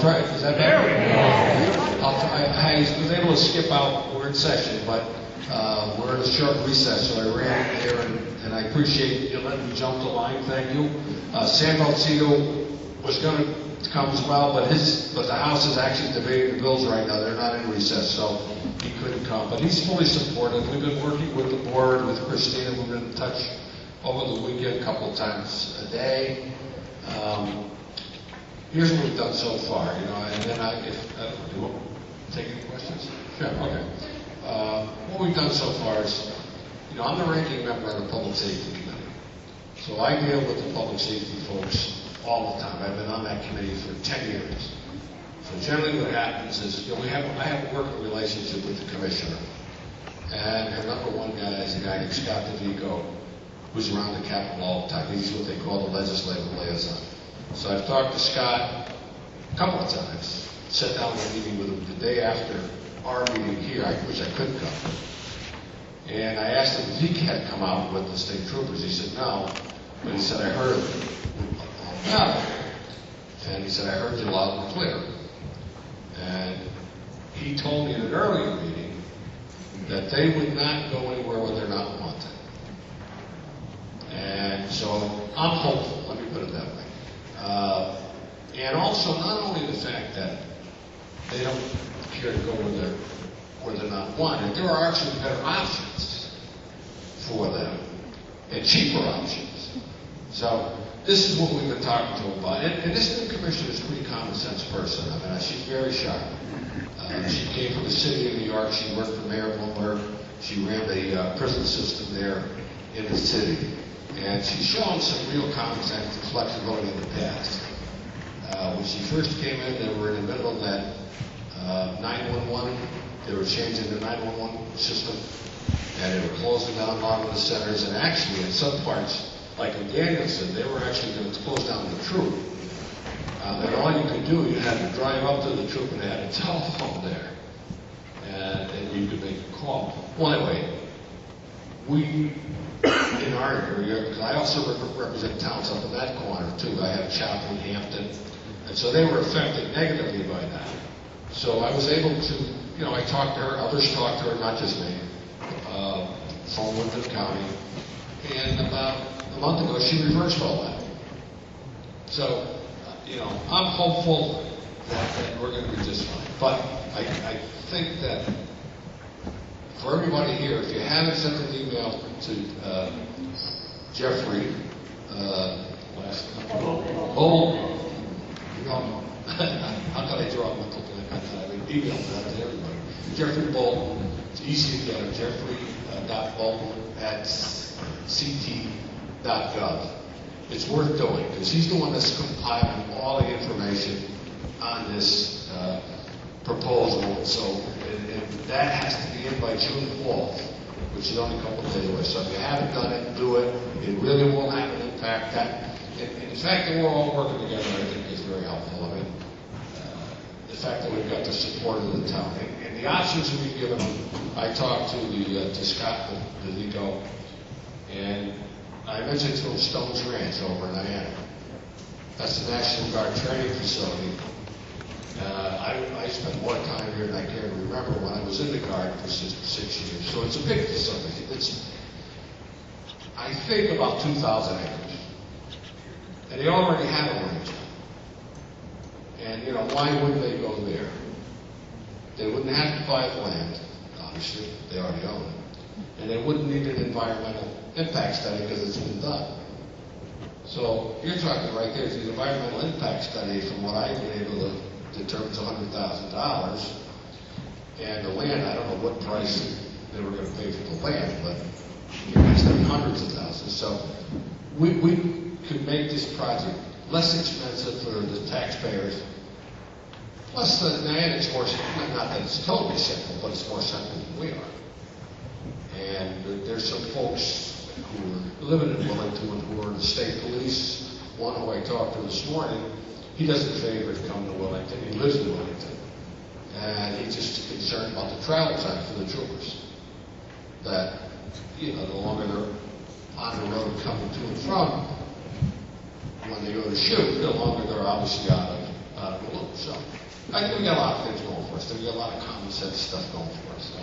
try it. Is that better? I was able to skip out. We're in session, but we're in a short recess, so I ran there, and I appreciate you letting me jump the line. Thank you. Sam Balcito was going to come as well, but the House is actually debating the bills right now. They're not in recess, so he couldn't come. But he's fully supportive. We've been working with the board, with Christina. We've been in touch over the weekend a couple of times a day. Here's what we've done so far, and then do you want to take any questions? Sure, okay. What we've done so far is, I'm the ranking member of the Public Safety Committee. So I deal with the public safety folks all the time. I've been on that committee for 10 years. So generally what happens is, I have a working relationship with the commissioner. And her number one guy is a guy named Scott DeVico, who's around the Capitol all the time. He's what they call the legislative liaison. So I've talked to Scott a couple of times, sat down in a meeting with him the day after our meeting here, which I couldn't come. And I asked him if he had come out with the state troopers. He said no, but he said, I heard no. And he said, I heard you loud and clear. And he told me in an earlier meeting that they would not go anywhere where they're not wanted. And so I'm hopeful, let me put it that way. And also, not only the fact that they don't care to go where they're not wanted, there are actually better options for them and cheaper options. So this is what we've been talking to them about. And this new commissioner is a pretty common sense person. I mean, she's very sharp. She came from the city of New York. She worked for Mayor Bloomberg. She ran the prison system there in the city. And she's shown some real common sense and flexibility in the past. When she first came in, they were in the middle of that 911. They were changing the 911 system, and they were closing down a lot of the centers. And actually, in some parts, like in Danielson, they were actually going to close down the troop. And all you could do, you had to drive up to the troop, and they had a telephone there, and you could make a call. Well, anyway, we, in our area, because I also represent towns up in that corner too. I have Chaplin, Hampton, and so they were affected negatively by that. So I was able to, I talked to her, others talked to her, not just me, from Willington County, and about a month ago she reversed all that. So, I'm hopeful that we're going to be just fine. But I think that for everybody here, if you haven't sent an email to Jeffrey, how can I draw a mental blank on that? I mean, email that to everybody. Jeffrey Bolton, it's easy to get, Jeffrey.Bolton at ct.gov. It's worth doing, because he's the one that's compiling all the information on this proposal. So, and that has to be in by June 4th, which is only a couple of days away. So if you haven't done it, do it. It really will have an impact. And the fact that we're all working together, I think, is very helpful. I mean, the fact that we've got the support of the town. And the options that we've given them, I talked to Scott DeVico, and I mentioned to him Stone's Ranch over in Niagara. That's the National Guard training facility. I spent more time here than I care to remember when I was in the Guard for 6 years. So it's a big facility. It's, I think, about 2,000 acres. And they already had a range. And, why wouldn't they go there? They wouldn't have to buy the land, obviously. They already own it. And they wouldn't need an environmental impact study because it's been done. So you're talking right there, the environmental impact study, from what I've been able to determine, is $100,000. And the land, I don't know what price they were going to pay for the land, but it's going to be hundreds of thousands. So we could make this project less expensive for the taxpayers. Plus, Niagara is more, not that it's totally simple, but it's more simple than we are. And there's some folks who are living in Willington who are in the state police. One who I talked to this morning, he doesn't favor to come to Willington. He lives in Willington. And he's just concerned about the travel time for the troopers. That, the longer they're on the road coming to and from, when they go to shoot, the longer they're obviously out out of the loop. So I think we got a lot of things going for us. We got a lot of common sense stuff going for us. So,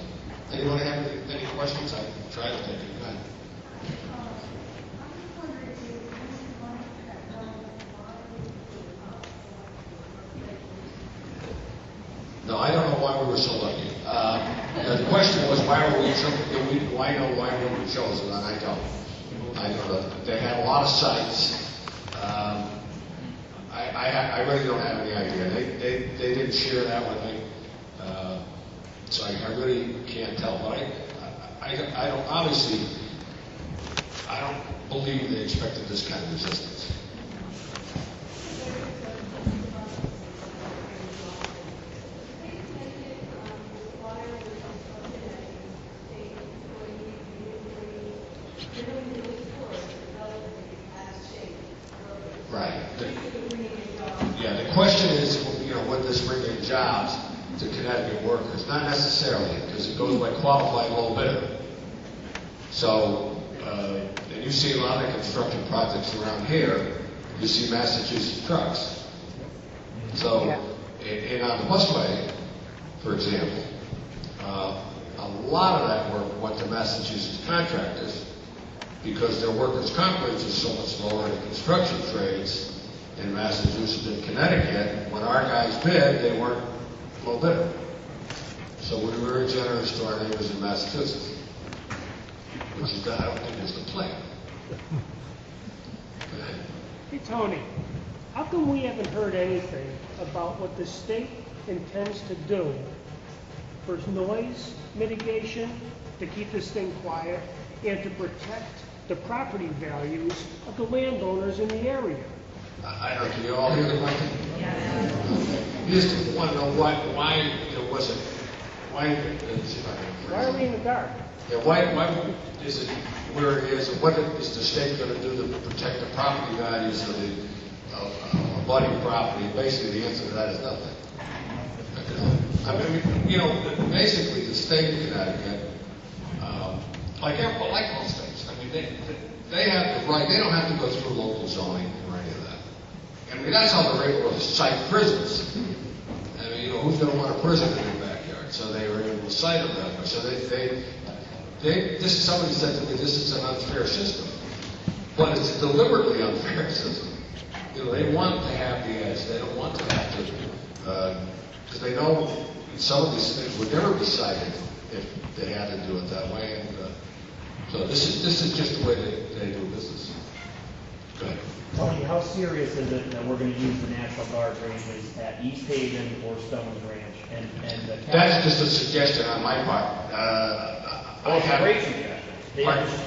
anyone have any questions? I can try to take it. Go ahead. No, I don't know why we were so lucky. The question was why were we chosen? Why were we chosen? And I don't. They had a lot of sites. I really don't have any idea. They didn't share that with me, so I really can't tell. But I don't obviously. I don't believe they expected this kind of resistance. Right. The question is, would this bring in jobs to Connecticut workers? Not necessarily, because it goes by qualified low bidder. So, and you see a lot of construction projects around here, you see Massachusetts trucks. So, and on the busway, for example, a lot of that work went to Massachusetts contractors because their workers' comp rates are so much lower in the construction trades in Massachusetts and Connecticut. When our guys bid, they weren't low bidder. So we were very generous to our neighbors in Massachusetts, which is, I don't think is the plan. Hey, Tony, how come we haven't heard anything about what the state intends to do for noise mitigation, to keep this thing quiet, and to protect the property values of the landowners in the area? I don't know, can you all hear the question? Yeah. You just want to know why was it, why are we in the dark? Yeah, why is it where it is, and what is the state going to do to protect the property values of the abutting property? Basically, the answer to that is nothing. I mean, basically the state of Connecticut, like most states, I mean, they have the right, they don't have to go through local zoning or any of that. I mean, that's how they're able to site prisons. I mean, who's going to want a prison in their backyard? So they were able to site them that way. So somebody said to me, this is an unfair system. But it's a deliberately unfair system. They want to have the edge. They don't want to have to, because they know some of these things would never be cited if they had to do it that way. And so this is just the way they do business. Go ahead. Tony, how serious is it that we're going to use the National Guard ranges at East Haven or Stones Ranch? And that's just a suggestion on my part. It's a great suggestion.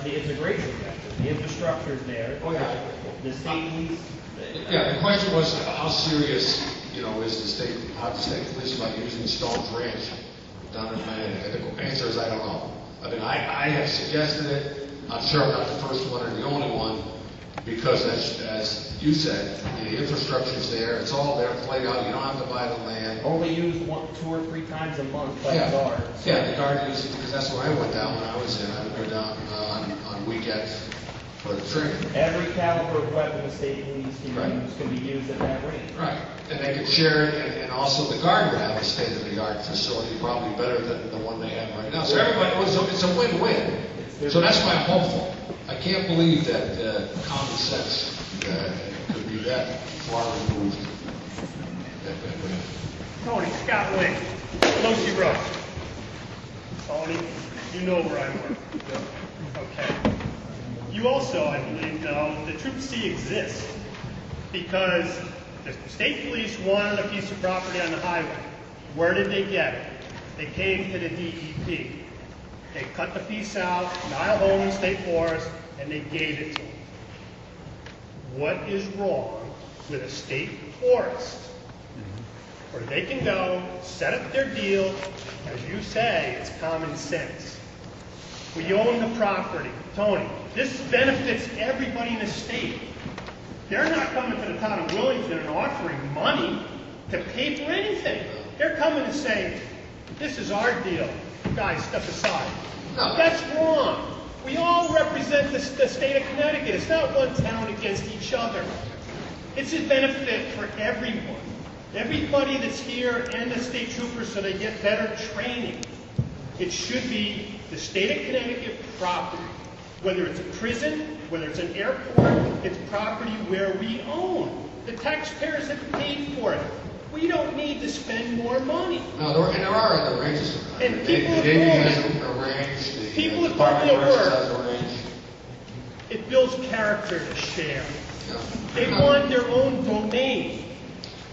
It's a great suggestion. The infrastructure's there. Oh yeah. The state police. Yeah. The question was how serious, is how the state police about using Stones Ranch down in Miami? And the answer is I don't know. I mean, I have suggested it. I'm sure I'm not the first one or the only one. Because as you said, the infrastructure's there, it's all there, played out, you don't have to buy the land. Only used 2 or 3 times a month by the guard. Yeah, the guard uses it because that's where I went down when I was in. I would go down on weekends for the training. Every caliber of weapon the state police can be used at that range. Right, and they could share it, and also the guard would have a state-of-the-art facility, probably better than the one they have right now. So everybody, it's a win-win. So that's why I'm hopeful. I can't believe that common sense could be that far removed. Tony, Scott Link, Lucy Road. Tony, you know where I work. Okay. You also, I believe, know that Troop C exists because the state police wanted a piece of property on the highway. Where did they get it? They came to the DEP. They cut the piece out, Nile Holman State Forest, and they gave it to them. What is wrong with a state forest where they can go, set up their deal, as you say, it's common sense. We own the property. Tony, this benefits everybody in the state. They're not coming to the town of Willington and offering money to pay for anything. They're coming and saying, this is our deal. Guys, step aside. No. That's wrong. We all represent the state of Connecticut. It's not one town against each other. It's a benefit for everyone. Everybody that's here and the state troopers, so they get better training. It should be the state of Connecticut property. Whether it's a prison, whether it's an airport, it's property where we own. The taxpayers have paid for it. We don't need to spend more money. No, there are other ranges. And The people Navy has have a range, the people have Department told of me at Commerce work. has a range. It builds character to share. Yeah. They want their own domain.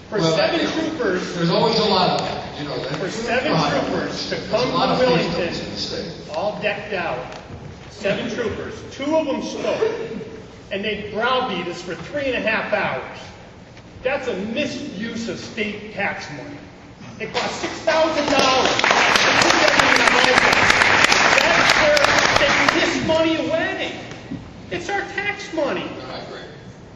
For Well, 7 you know, troopers, There's always a lot of that, you know. for 7 troopers to There's come a lot to of Willington, fiefdoms in the state. all decked out, 7 troopers, 2 of them spoke, and they browbeat us for 3.5 hours. That's a misuse of state tax money. It cost $6,000 to put them in the That's where they give this money away. It's our tax money. I agree.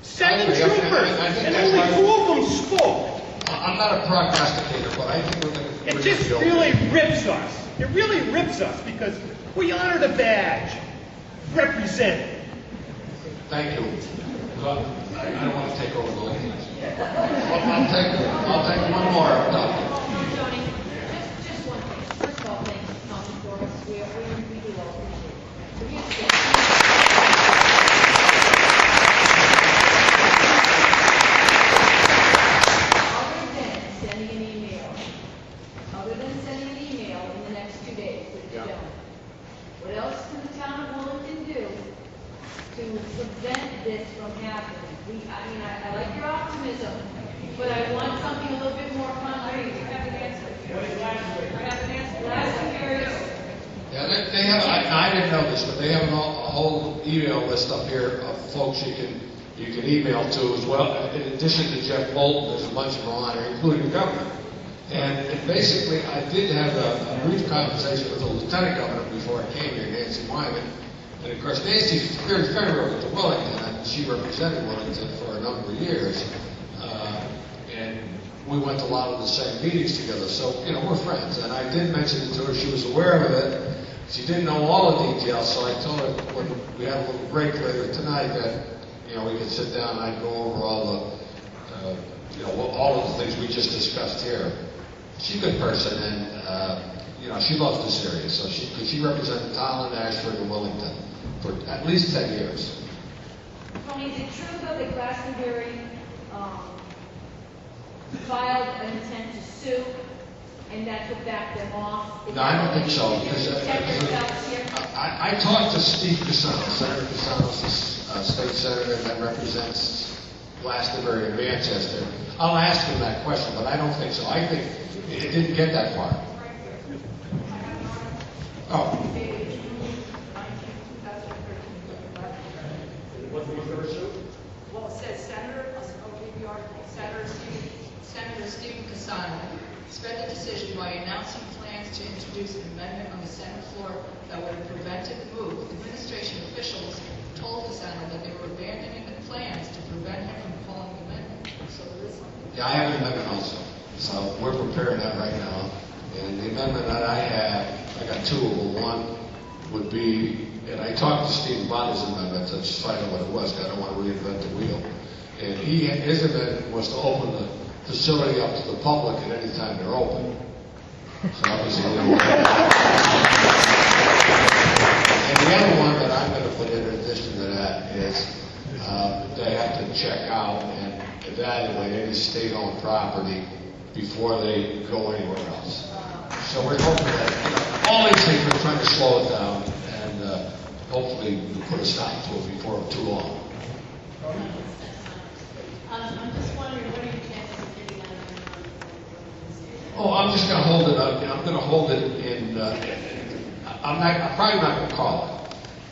7 I agree. troopers, I think and that's only why- 2 of them spoke. I'm not a prognosticator, but I think we're going to. It just really rips us. It really rips us because we honor the badge. Represent. Thank you. Well, I don't want to take over the whole thing. I'll take one more. Tony, just one thing. First of all, thank you, Council Doris. We do all appreciate it. Other than sending an email in the next 2 days, which you don't, what else can the town of Willington do to prevent this from happening? I like your optimism, but I want something a little bit more concrete. I have an answer. Last year, Yeah, they have. I didn't know this, but they have a whole email list up here of folks you can email to as well. In addition to Jeff Bolton, there's a bunch of them on there, including the governor. And basically, I did have a brief conversation with the lieutenant governor before I came here, Nancy Wyman. And of course, Nancy's very familiar with the Willington, and she represented Willington for a number of years. And we went to a lot of the same meetings together, so, you know, we're friends. And I did mention it to her, she was aware of it. She didn't know all the details, so I told her when we had a little break later tonight that, you know, we could sit down and I'd go over all the, you know, all of the things we just discussed here. She's a good person, and, you know, she loves this area, so she represented Tolland, Ashford, and Willington for at least 10 years. Tony, is it true though that Glastonbury filed an intent to sue, and that would back them off? No, I don't think so, because I talked to Steve Cassano, Senator Cassano, state senator that represents Glastonbury and Manchester. I'll ask him that question, but I don't think so. I think it didn't get that far. Oh. Well, it says I'll read the article. Senator Stephen Cassano spread the decision by announcing plans to introduce an amendment on the Senate floor that would have prevented the move. Administration officials told Cassano that they were abandoning the plans to prevent him from calling the amendment. So there is something. Yeah, I have an amendment also. So we're preparing that right now. And the amendment that I have, I got 2 of them. One would be, and I talked to Steve about his amendment to find out what it was, because I don't want to reinvent the wheel. And his amendment was to open the facility up to the public at any time they're open. So obviously, you know. And the other one that I'm going to put in addition to that is they have to check out and evaluate any state-owned property before they go anywhere else. So we're hoping that, you know, all these things, we're trying to slow it down, and hopefully we'll put a stop to it before too long. I'm just wondering, what are your chances of getting that? Oh, I'm just going to hold it up. I'm going to hold it in. I'm probably not going to call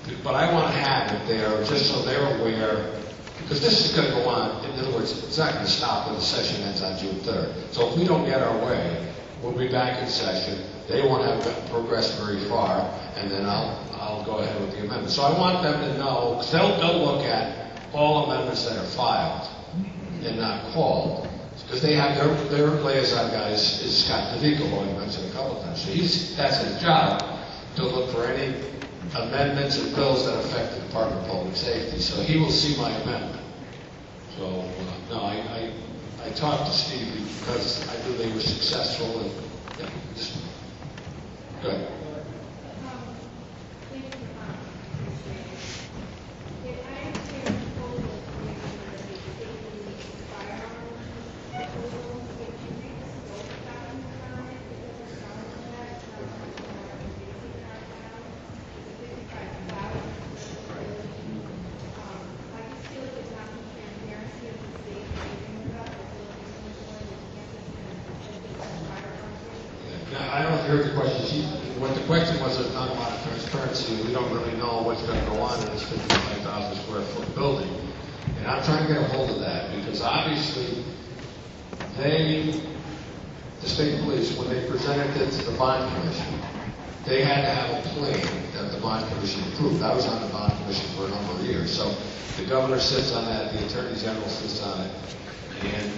it, but I want to have it there just so they're aware, because this is going to go on. In other words, it's not going to stop when the session ends on June 3rd. So if we don't get our way, we'll be back in session. They won't have progressed very far, and then I'll go ahead with the amendment. So I want them to know, because they'll look at all amendments that are filed and not called, because they have their liaison guy is Scott DeVico, who I mentioned a couple of times. So that's his job, to look for any amendments and bills that affect the Department of Public Safety. So he will see my amendment. So no, I I talked to Steve because I knew they were successful and, yeah, just, go ahead. I don't know if you heard the question. What the question was, there's not a lot of transparency. We don't really know what's going to go on in this 55,000 square foot building. And I'm trying to get a hold of that because obviously the state police, when they presented it to the bond commission, they had to have a plan that the bond commission approved. I was on the bond commission for a number of years. So the governor sits on that, the attorney general sits on it, and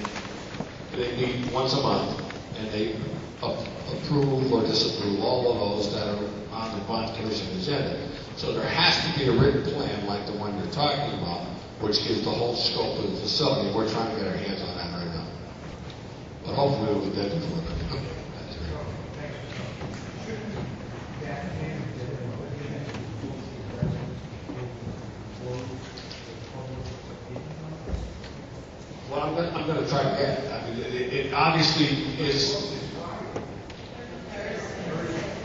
they meet once a month, and they approve or disapprove all of those that are on the bond commission agenda. So there has to be a written plan like the one you're talking about, which gives the whole scope of the facility. We're trying to get our hands on that right now. But hopefully we'll get before then. Well, I'm going to try to get it. I mean, it obviously is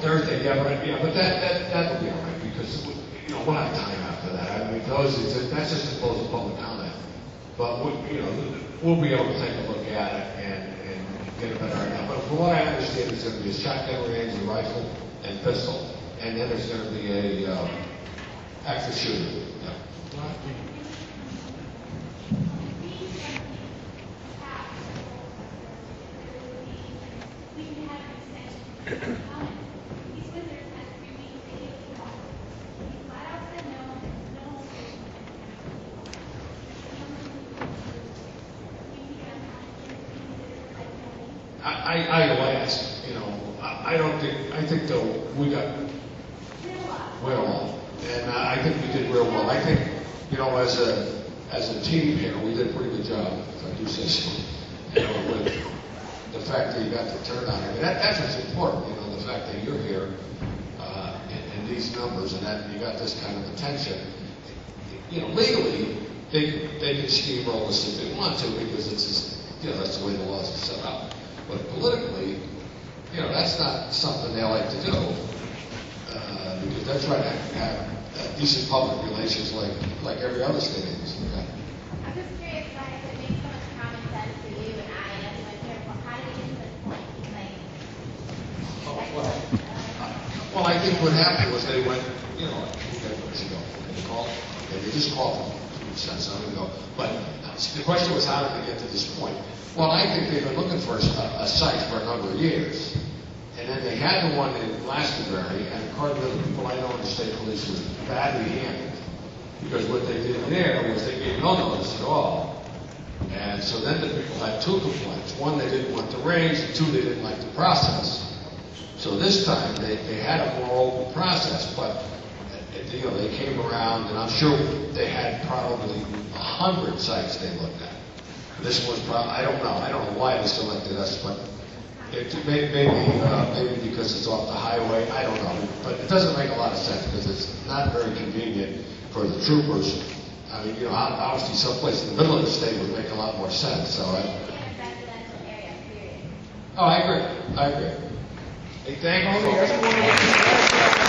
Thursday, but that'll be all right because we'll have time after that. I mean, that's just to close the public comment. But we'll be able to take a look at it and get a better idea. But from what I understand, it's going to be a shotgun range, a rifle, and pistol, and then there's going to be a active shooter. Yeah. I will ask, I think though we got real well, and I think we did real well. I think, as a team here, we did a pretty good job, if I do say so, with the fact that you got the turnout. I mean, that's what's important, the fact that you're here, and these numbers, and that you got this kind of attention. Legally, they can steamroll us if they want to, because it's just, that's the way the laws are set up. But politically, that's not something they like to do, because they're trying to have decent public relations like every other state agency. Okay? I'm just curious why it makes so much common sense for you and I and everyone here. How did you get to this point? Well, I think what happened was they went, they just called them. Sense I'm going to go. But the question was, how did they get to this point? Well, I think they've been looking for a site for a number of years. And then they had the one in Glastonbury, and according to the people I know in the state police, was badly handled. Because what they did there was they gave no notice at all. And so then the people had two complaints. One, they didn't want the range, and two, they didn't like the process. So this time, they had a more open process, but they came around, and I'm sure they had probably 100 sites they looked at. This was probably, I don't know why they selected us, but maybe because it's off the highway, I don't know. But it doesn't make a lot of sense because it's not very convenient for the troopers. I mean, obviously someplace in the middle of the state would make a lot more sense. So I agree. Hey, thank you.